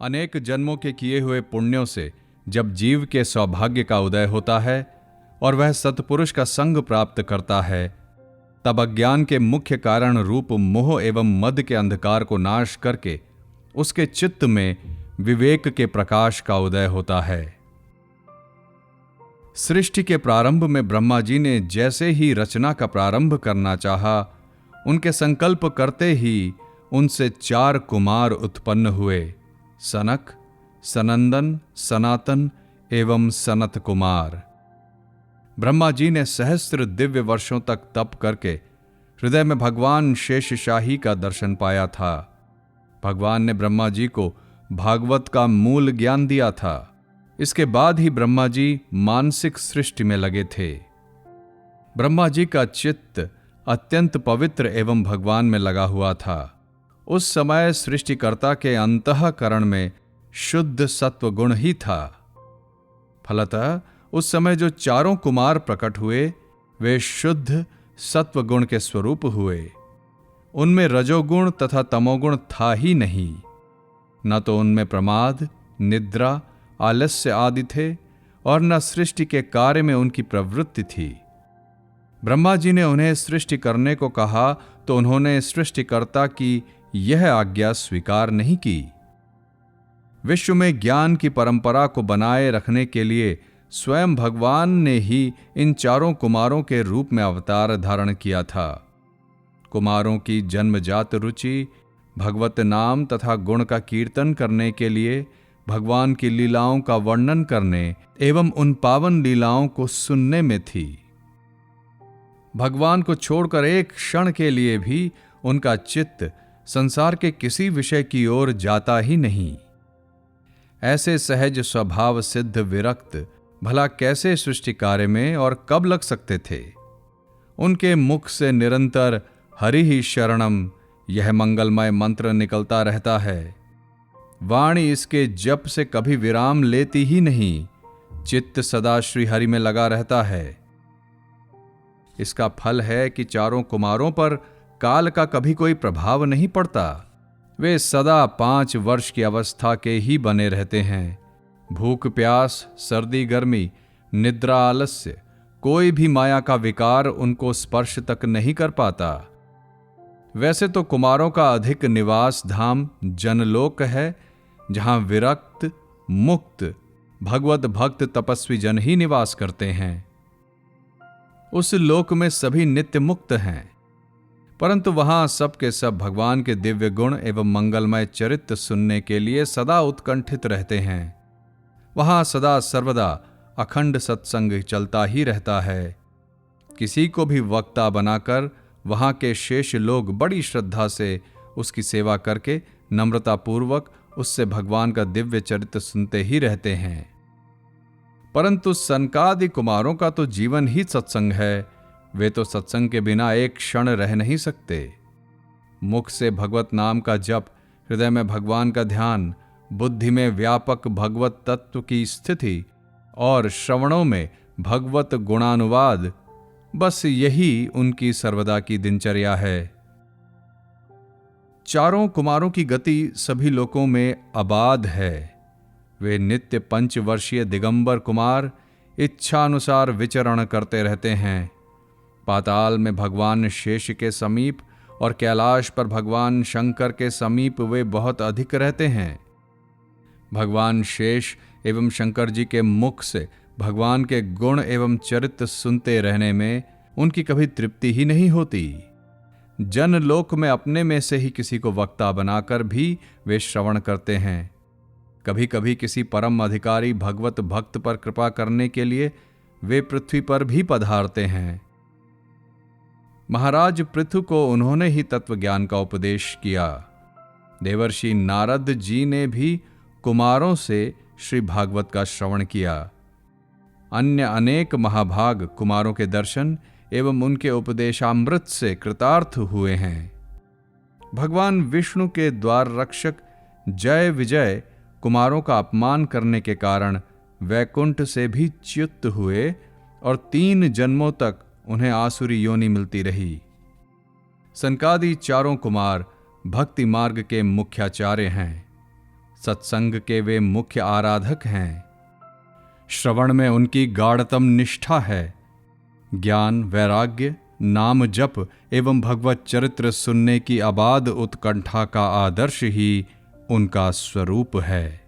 अनेक जन्मों के किए हुए पुण्यों से जब जीव के सौभाग्य का उदय होता है और वह सत्पुरुष का संग प्राप्त करता है, तब अज्ञान के मुख्य कारण रूप मोह एवं मद के अंधकार को नाश करके उसके चित्त में विवेक के प्रकाश का उदय होता है। सृष्टि के प्रारंभ में ब्रह्मा जी ने जैसे ही रचना का प्रारंभ करना चाहा, उनके संकल्प करते ही उनसे 4 कुमार उत्पन्न हुए, सनक, सनंदन, सनातन एवं सनत कुमार। ब्रह्मा जी ने सहस्त्र दिव्य वर्षों तक तप करके हृदय में भगवान शेषशाही का दर्शन पाया था। भगवान ने ब्रह्मा जी को भागवत का मूल ज्ञान दिया था। इसके बाद ही ब्रह्मा जी मानसिक सृष्टि में लगे थे। ब्रह्मा जी का चित्त अत्यंत पवित्र एवं भगवान में लगा हुआ था। उस समय सृष्टिकर्ता के अंतःकरण में शुद्ध सत्व गुण ही था। फलतः उस समय जो 4 कुमार प्रकट हुए, वे शुद्ध सत्व गुण के स्वरूप हुए। उनमें रजोगुण तथा तमोगुण था ही नहीं। न तो उनमें प्रमाद, निद्रा, आलस्य आदि थे और न सृष्टि के कार्य में उनकी प्रवृत्ति थी। ब्रह्मा जी ने उन्हें सृष्टि करने को कहा तो उन्होंने सृष्टिकर्ता की यह आज्ञा स्वीकार नहीं की। विश्व में ज्ञान की परंपरा को बनाए रखने के लिए स्वयं भगवान ने ही इन 4 कुमारों के रूप में अवतार धारण किया था। कुमारों की जन्मजात रुचि भगवत नाम तथा गुण का कीर्तन करने के लिए, भगवान की लीलाओं का वर्णन करने एवं उन पावन लीलाओं को सुनने में थी। भगवान को छोड़कर एक क्षण के लिए भी उनका चित्त संसार के किसी विषय की ओर जाता ही नहीं। ऐसे सहज स्वभाव सिद्ध विरक्त भला कैसे सृष्टि कार्य में और कब लग सकते थे? उनके मुख से निरंतर हरि ही शरणम यह मंगलमय मंत्र निकलता रहता है। वाणी इसके जप से कभी विराम लेती ही नहीं। चित्त सदा श्री हरि में लगा रहता है। इसका फल है कि 4 कुमारों पर काल का कभी कोई प्रभाव नहीं पड़ता। वे सदा 5 वर्ष की अवस्था के ही बने रहते हैं। भूख प्यास, सर्दी गर्मी, निद्रा आलस्य, कोई भी माया का विकार उनको स्पर्श तक नहीं कर पाता। वैसे तो कुमारों का अधिक निवास धाम जनलोक है, जहां विरक्त, मुक्त, भगवत भक्त तपस्वी जन ही निवास करते हैं। उस लोक में सभी नित्य मुक्त हैं, परंतु वहां सब के सब भगवान के दिव्य गुण एवं मंगलमय चरित्र सुनने के लिए सदा उत्कंठित रहते हैं। वहां सदा सर्वदा अखंड सत्संग चलता ही रहता है। किसी को भी वक्ता बनाकर वहां के शेष लोग बड़ी श्रद्धा से उसकी सेवा करके नम्रतापूर्वक उससे भगवान का दिव्य चरित्र सुनते ही रहते हैं। परंतु सनकादि कुमारों का तो जीवन ही सत्संग है। वे तो सत्संग के बिना एक क्षण रह नहीं सकते। मुख से भगवत नाम का जप, हृदय में भगवान का ध्यान, बुद्धि में व्यापक भगवत तत्व की स्थिति और श्रवणों में भगवत गुणानुवाद, बस यही उनकी सर्वदा की दिनचर्या है। 4 कुमारों की गति सभी लोकों में अबाध है। वे नित्य 5 वर्षीय दिगंबर कुमार इच्छानुसार विचरण करते रहते हैं। पाताल में भगवान शेष के समीप और कैलाश पर भगवान शंकर के समीप वे बहुत अधिक रहते हैं। भगवान शेष एवं शंकर जी के मुख से भगवान के गुण एवं चरित्र सुनते रहने में उनकी कभी तृप्ति ही नहीं होती। जनलोक में अपने में से ही किसी को वक्ता बनाकर भी वे श्रवण करते हैं। कभी कभी किसी परम अधिकारी भगवत भक्त पर कृपा करने के लिए वे पृथ्वी पर भी पधारते हैं। महाराज पृथु को उन्होंने ही तत्व ज्ञान का उपदेश किया। देवर्षि नारद जी ने भी कुमारों से श्री भागवत का श्रवण किया। अन्य अनेक महाभाग कुमारों के दर्शन एवं उनके उपदेशामृत से कृतार्थ हुए हैं। भगवान विष्णु के द्वार रक्षक जय विजय कुमारों का अपमान करने के कारण वैकुंठ से भी च्युत हुए और 3 जन्मों तक उन्हें आसुरी योनि मिलती रही। सनकादि 4 कुमार भक्ति मार्ग के मुख्याचार्य हैं। सत्संग के वे मुख्य आराधक हैं। श्रवण में उनकी गाढ़तम निष्ठा है। ज्ञान, वैराग्य, नाम जप एवं भगवत चरित्र सुनने की अबाध उत्कंठा का आदर्श ही उनका स्वरूप है।